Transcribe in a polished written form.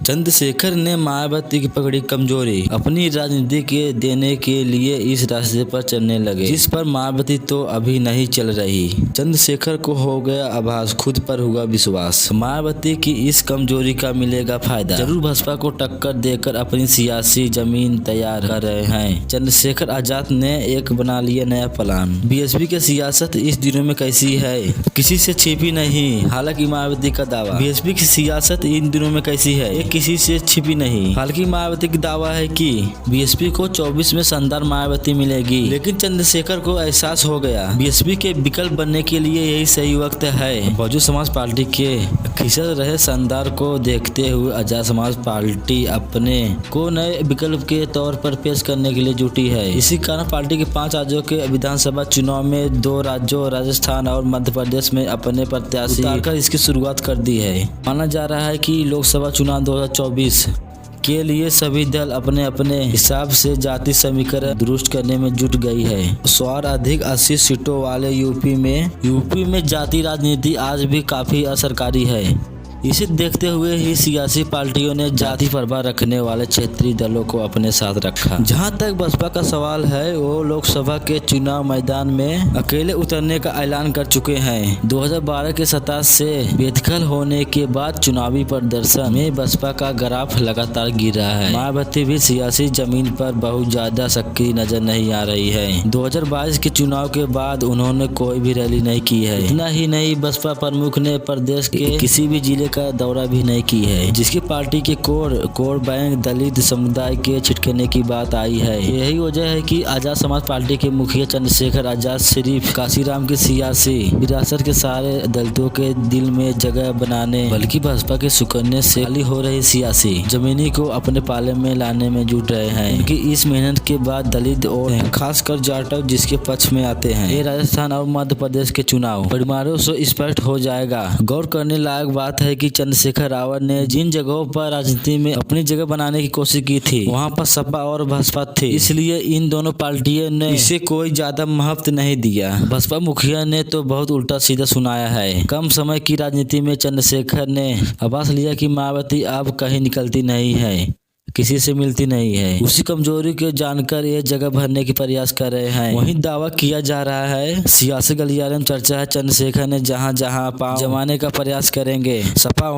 चंद्रशेखर ने मायावती की पकड़ी कमजोरी, अपनी राजनीति के देने के लिए इस रास्ते पर चलने लगे जिस पर मायावती तो अभी नहीं चल रही। चंद्रशेखर को हो गया आभास, खुद पर हुआ विश्वास। मायावती की इस कमजोरी का मिलेगा फायदा, जरूर भाजपा को टक्कर देकर अपनी सियासी जमीन तैयार कर रहे हैं। चंद्रशेखर आजाद ने एक बना लिया नया प्लान। बीएसपी की सियासत इस दिनों में कैसी है, किसी से छिपी नहीं। हालांकि मायावती का दावा, बीएसपी की सियासत इन दिनों में कैसी है, ये किसी से छिपी नहीं। हालांकि मायावती का दावा है कि बीएसपी को 24 में शानदार मायावती मिलेगी, लेकिन चंद्रशेखर को एहसास हो गया बीएसपी के विकल्प बनने के लिए यही सही वक्त है। बहुजन समाज पार्टी के खिसक रहे शानदार को देखते हुए आजाद समाज पार्टी अपने को नए विकल्प के तौर पर पेश करने के लिए जुटी है। इसी कारण पार्टी के 5 राज्यों के विधानसभा चुनाव में 2 राज्यों राजस्थान और मध्य प्रदेश में अपने प्रत्याशी उतारकर इसकी शुरुआत कर दी है। माना जा रहा है कि लोकसभा चुनाव 2024 के लिए सभी दल अपने अपने हिसाब से जाति समीकरण दुरुस्त करने में जुट गई है। सर्वाधिक 80 सीटों वाले यूपी में जाति राजनीति आज भी काफी असरकारी है। इसे देखते हुए ही सियासी पार्टियों ने जाति प्रभाव रखने वाले क्षेत्रीय दलों को अपने साथ रखा। जहां तक बसपा का सवाल है, वो लोकसभा के चुनाव मैदान में अकेले उतरने का ऐलान कर चुके हैं। 2012 के सत्ता से बेदखल होने के बाद चुनावी प्रदर्शन में बसपा का ग्राफ लगातार गिर रहा है। मायावती भी सियासी जमीन पर बहुत ज्यादा सक्रिय नजर नहीं आ रही है। 2022 के चुनाव के बाद उन्होंने कोई भी रैली नहीं की है। इतना ही नहीं, बसपा प्रमुख ने प्रदेश के किसी भी जिले का दौरा भी नहीं की है, जिसकी पार्टी के कोर बैंक दलित समुदाय के छिटकने की बात आई है। यही वजह है कि आजाद समाज पार्टी के मुखिया चंद्रशेखर आजाद सिर्फ काशीराम की सियासी विरासत के सारे दलितों के दिल में जगह बनाने, बल्कि भाजपा के सुकन्ने से खाली हो रही सियासी जमीनी को अपने पाले में लाने में जुट रहे हैं। उनकी इस मेहनत के बाद दलित और खासकर जाटव जिसके पक्ष में आते हैं, ये राजस्थान और मध्य प्रदेश के चुनाव परिणामों से स्पष्ट हो जाएगा। गौर करने लायक बात है कि चंद्रशेखर रावत ने जिन जगहों पर राजनीति में अपनी जगह बनाने की कोशिश की थी, वहां पर सपा और भाजपा थे, इसलिए इन दोनों पार्टियों ने इसे कोई ज्यादा महत्व नहीं दिया। बसपा मुखिया ने तो बहुत उल्टा सीधा सुनाया है। कम समय की राजनीति में चंद्रशेखर ने आभास लिया कि मायावती अब कहीं निकलती नहीं है, किसी से मिलती नहीं है। उसी कमजोरी को जानकर ये जगह भरने की प्रयास कर रहे हैं। वहीं दावा किया जा रहा है, सियासी गलियारे में चर्चा है, चंद्रशेखर ने जहां पांव जमाने का प्रयास करेंगे। सपा